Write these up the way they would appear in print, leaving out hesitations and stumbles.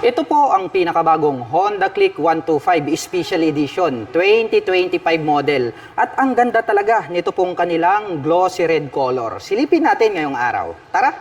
Ito po ang pinakabagong Honda Click 125 Special Edition 2025 model. At ang ganda talaga nito pong kanilang glossy red color. Silipin natin ngayong araw. Tara!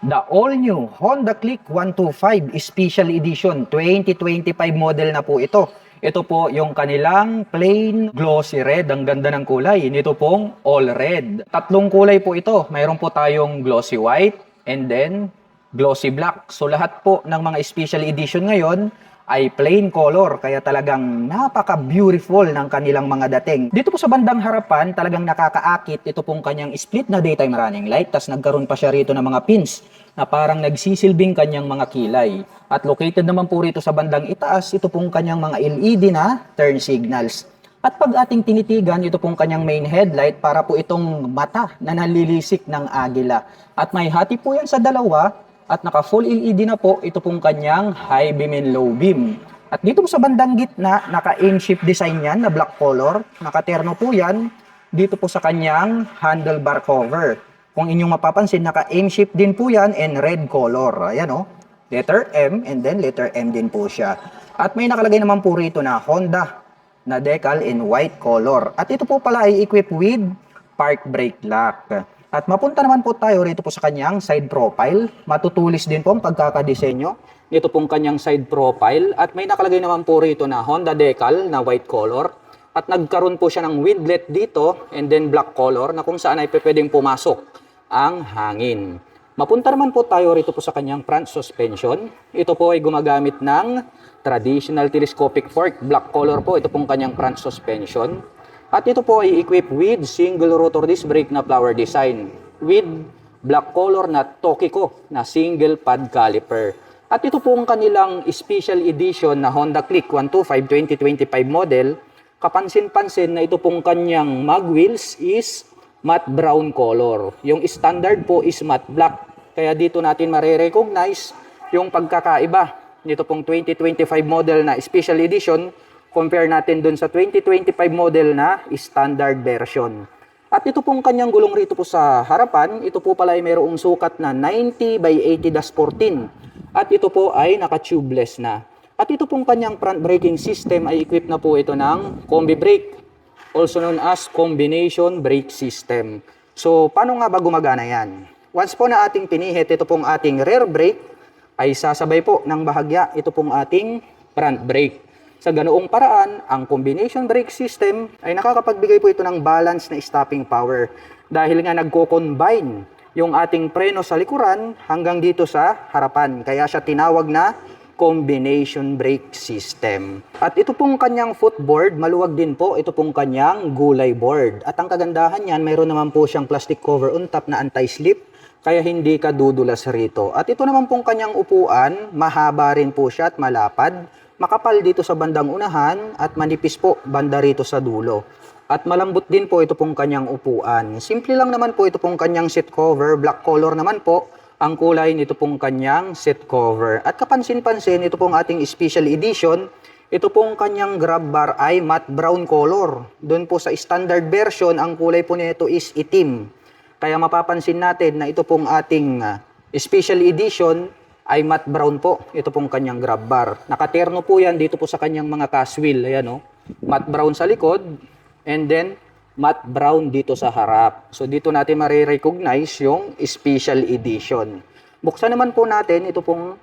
The all-new Honda Click 125 Special Edition 2025 model na po ito. Ito po yung kanilang plain glossy red. Ang ganda ng kulay. Nito pong all red. Tatlong kulay po ito. Mayroon po tayong glossy white and then glossy black. So lahat po ng mga special edition ngayon ay plain color, kaya talagang napaka-beautiful ng kanilang mga dating. Dito po sa bandang harapan, talagang nakakaakit ito pong kanyang split na daytime running light, tas nagkaroon pa siya rito ng mga pins na parang nagsisilbing kanyang mga kilay. At located naman po rito sa bandang itaas, ito pong kanyang mga LED na turn signals. At pag ating tinitigan, ito pong kanyang main headlight para po itong mata na nalilisik ng agila. At may hati po yan sa dalawa. At naka full LED na po, ito pong kanyang high beam and low beam. At dito po sa bandang gitna, naka in-shape design yan na black color. Nakaterno po yan dito po sa kanyang handlebar cover. Kung inyong mapapansin, naka in-shape din po yan and red color. Ayan o, letter M and then letter M din po siya. At may nakalagay naman po rito na Honda na decal in white color. At ito po pala ay equipped with park brake lock. At mapunta naman po tayo rito po sa kanyang side profile. Matutulis din po ang pagkakadesenyo nito pong kanyang side profile. At may nakalagay naman po rito na Honda decal na white color. At nagkaroon po siya ng windlet dito and then black color na kung saan ay pwedeng pumasok ang hangin. Mapunta naman po tayo rito po sa kanyang front suspension. Ito po ay gumagamit ng traditional telescopic fork. Black color po ito pong kanyang front suspension. At ito po ay equipped with single rotor disc brake na flower design with black color na Tokiko na single pad caliper. At ito po ang kanilang special edition na Honda Click 125 2025 model. Kapansin-pansin na ito pong kanyang mag wheels is matte brown color. Yung standard po is matte black. Kaya dito natin marirecognize yung pagkakaiba nito pong 2025 model na special edition compare natin dun sa 2025 model na standard version. At ito pong kanyang gulong rito po sa harapan, ito po pala ay mayroong sukat na 90 by 80-14. At ito po ay naka-tubeless na. At ito pong kanyang front braking system ay equipped na po ito ng combi brake, also known as combination brake system. So, paano nga ba gumagana yan? Once po na ating pinihit, ito pong ating rear brake, ay sasabay po ng bahagya ito pong ating front brake. Sa ganoong paraan, ang combination brake system ay nakakapagbigay po ito ng balance na stopping power dahil nga nagko-combine yung ating preno sa likuran hanggang dito sa harapan. Kaya siya tinawag na combination brake system. At ito pong kanyang footboard, maluwag din po ito pong kanyang gulay board. At ang kagandahan niyan, mayroon naman po siyang plastic cover on top na anti-slip kaya hindi ka dudulas rito. At ito naman pong kanyang upuan, mahaba rin po siya at malapad. Makapal dito sa bandang unahan at manipis po banda rito sa dulo. At malambot din po ito pong kanyang upuan. Simple lang naman po ito pong kanyang seat cover. Black color naman po ang kulay nito pong kanyang seat cover. At kapansin-pansin, ito pong ating special edition. Ito pong kanyang grab bar ay matte brown color. Doon po sa standard version, ang kulay po nito is itim. Kaya mapapansin natin na ito pong ating special edition ay matte brown po. Ito pong kanyang grab bar. Nakaterno po yan dito po sa kanyang mga cast wheel. Ayan o. Matte brown sa likod. And then, matte brown dito sa harap. So, dito natin marirecognize yung special edition. Buksan naman po natin ito pong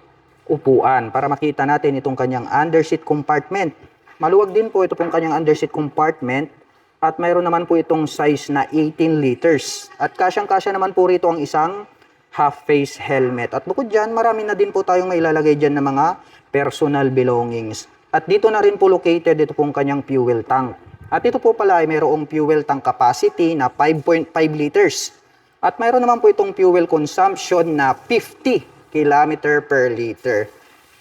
upuan para makita natin itong kanyang underseat compartment. Maluwag din po ito pong kanyang underseat compartment. At mayroon naman po itong size na 18 liters. At kasyang-kasya naman po rito ang isang half-face helmet. At bukod dyan, marami na din po tayong mailalagay dyan ng mga personal belongings. At dito na rin po located ito pong kanyang fuel tank. At ito po pala ay mayroong fuel tank capacity na 5.5 liters. At mayroon naman po itong fuel consumption na 50 km per liter.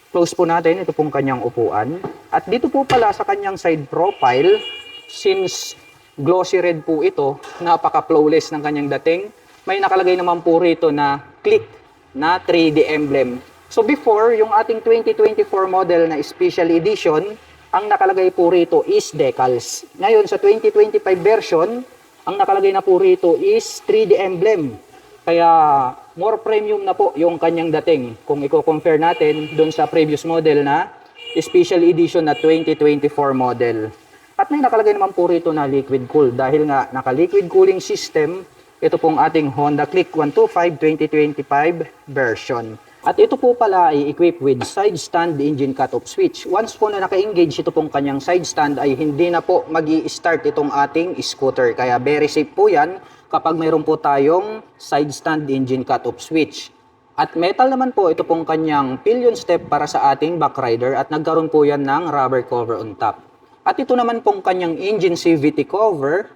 Close po natin ito pong kanyang upuan. At dito po pala sa kanyang side profile, since glossy red po ito, napaka-flawless ng kanyang dating, may nakalagay naman po rito na click na 3D emblem. So before, yung ating 2024 model na special edition, ang nakalagay po rito is decals. Ngayon, sa 2025 version, Ang nakalagay na po rito is 3D emblem. Kaya more premium na po yung kanyang dating kung i-compare natin doon sa previous model na special edition na 2024 model. At may nakalagay naman po rito na liquid cool dahil nga naka-liquid cooling system ito pong ating Honda Click 125 2025 version. At ito po pala ay equipped with side stand engine cut-off switch. Once po na naka-engage ito pong kanyang side stand ay hindi na po mag-i-start itong ating scooter. Kaya very safe po yan kapag mayroon po tayong side stand engine cut-off switch. At metal naman po ito pong kanyang pillion step para sa ating back rider at nagkaroon po yan ng rubber cover on top. At ito naman pong kanyang engine CVT cover,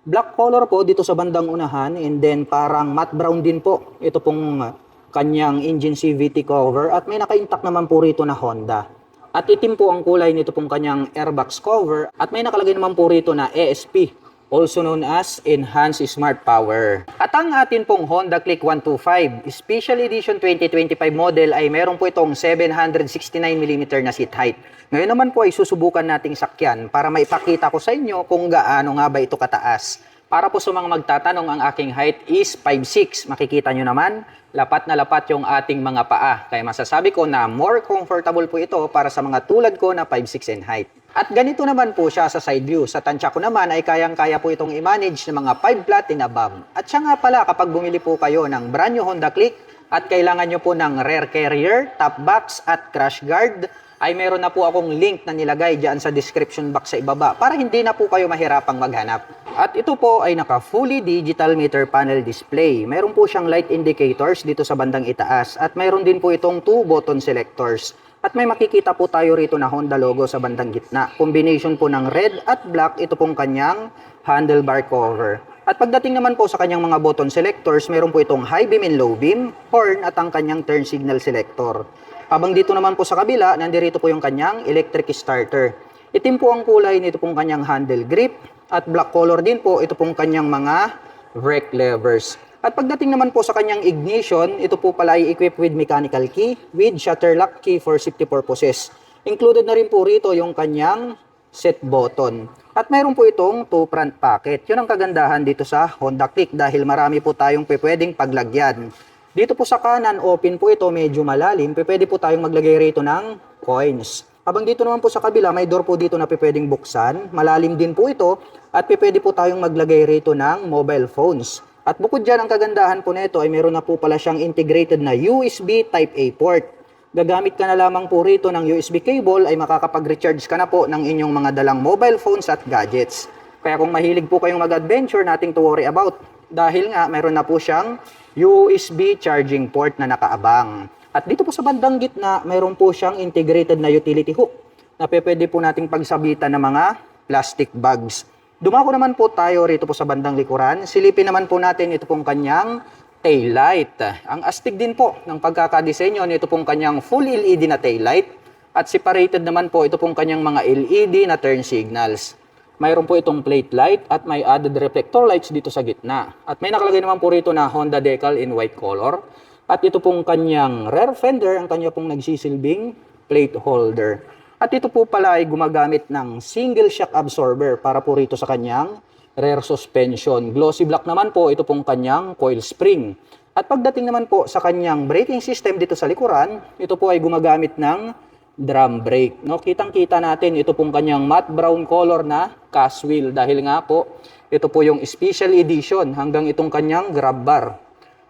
black color po dito sa bandang unahan and then parang matte brown din po ito pong kanyang engine CVT cover at may naka-intact naman po rito na Honda. At itim po ang kulay nito pong kanyang airbox cover at may nakalagay naman po rito na ESP, also known as Enhanced Smart Power. At ang atin pong Honda Click 125 Special Edition 2025 model ay meron po itong 769mm na seat height. Ngayon naman po ay susubukan nating sakyan para maipakita ko sa inyo kung gaano nga ba ito kataas. Para po sa mga magtatanong, ang aking height is 5'6". Makikita nyo naman, lapat na lapat yung ating mga paa. Kaya masasabi ko na more comfortable po ito para sa mga tulad ko na 5'6" in height. At ganito naman po siya sa side view. Sa tansya ko naman ay kayang-kaya po itong i-manage ng mga 5 flat and above. At siya nga pala kapag bumili po kayo ng brand new Honda Click at kailangan nyo po ng rear carrier, top box at crash guard, ay meron na po akong link na nilagay dyan sa description box sa ibaba para hindi na po kayo mahirapang maghanap. At ito po ay naka fully digital meter panel display. Meron po siyang light indicators dito sa bandang itaas at meron din po itong 2 button selectors. At may makikita po tayo rito na Honda logo sa bandang gitna. Combination po ng red at black ito pong kanyang handlebar cover. At pagdating naman po sa kanyang mga button selectors, meron po itong high beam and low beam, horn at ang kanyang turn signal selector. Habang dito naman po sa kabila, nandirito po yung kanyang electric starter. Itim po ang kulay nito pong kanyang handle grip at black color din po ito pong kanyang mga brake levers. At pagdating naman po sa kanyang ignition, ito po pala ay equipped with mechanical key with shutter lock key for safety purposes. Included na rin po rito yung kanyang set button. At mayroon po itong 2 front pocket. Yun ang kagandahan dito sa Honda Click dahil marami po tayong pwedeng paglagyan. Dito po sa kanan, open po ito, medyo malalim. Pwede po tayong maglagay rito ng coins. Habang dito naman po sa kabila, may door po dito na pwedeng buksan. Malalim din po ito at pwede po tayong maglagay rito ng mobile phones. At bukod dyan, ang kagandahan po nito ay meron na po pala siyang integrated na USB Type-A port. Gagamit ka na lamang po rito ng USB cable ay makakapag-recharge ka na po ng inyong mga dalang mobile phones at gadgets. Kaya kung mahilig po kayong mag-adventure, nothing to worry about. Dahil nga, meron na po siyang USB charging port na nakaabang. At dito po sa bandang gitna, mayroon po siyang integrated na utility hook na pwede po nating pagsabitan ng mga plastic bags. Dumako naman po tayo rito po sa bandang likuran. Silipin naman po natin ito pong kanyang tail light. Ang astig din po ng pagkakadesenyo nito pong kanyang full LED na tail light at separated naman po ito pong kanyang mga LED na turn signals. Mayroon po itong plate light at may added reflector lights dito sa gitna. At may nakalagay naman po rito na Honda decal in white color. At ito pong kanyang rear fender, ang kanya pong nagsisilbing plate holder. At ito po pala ay gumagamit ng single shock absorber para po rito sa kanyang rear suspension. Glossy black naman po ito pong kanyang coil spring. At pagdating naman po sa kanyang braking system dito sa likuran, ito po ay gumagamit ng drum brake. No, kitang-kita natin ito pong kanyang matte brown color na cast wheel dahil nga po ito po yung special edition hanggang itong kanyang grab bar.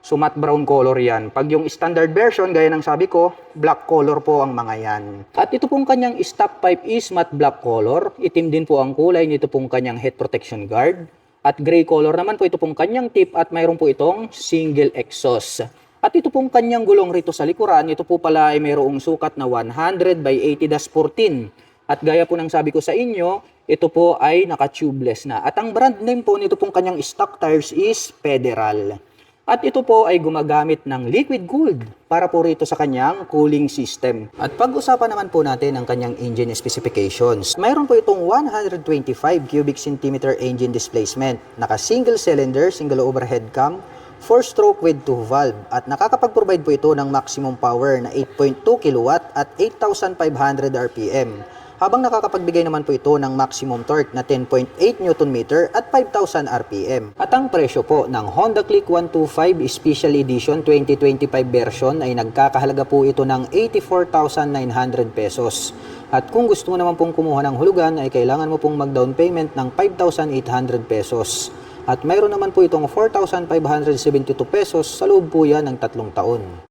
So matte brown color yan. Pag yung standard version, gaya ng sabi ko, black color po ang mga yan. At ito pong kanyang stop pipe is matte black color. Itim din po ang kulay nito pong kanyang head protection guard. At gray color naman po ito pong kanyang tip at mayroon po itong single exhaust. At ito pong kanyang gulong rito sa likuran, ito po pala ay mayroong sukat na 100 by 80-14. At gaya po ng sabi ko sa inyo, ito po ay naka-tubeless na. At ang brand name po nito pong kanyang stock tires is Federal. At ito po ay gumagamit ng liquid cooled para po rito sa kanyang cooling system. At pag-usapan naman po natin ang kanyang engine specifications. Mayroon po itong 125 cubic centimeter engine displacement. Naka-single cylinder, single overhead cam, 4-stroke with 2 valve at nakakapag-provide po ito ng maximum power na 8.2 kW at 8,500 RPM. habang nakakapagbigay naman po ito ng maximum torque na 10.8 Nm at 5,000 RPM. At ang presyo po ng Honda Click 125 Special Edition 2025 version ay nagkakahalaga po ito ng 84,900 pesos. At kung gusto mo naman pong kumuha ng hulugan ay kailangan mo pong mag-down payment ng 5,800 pesos. At mayroon naman po itong 4,572 pesos sa loob po yan ng 3 taon.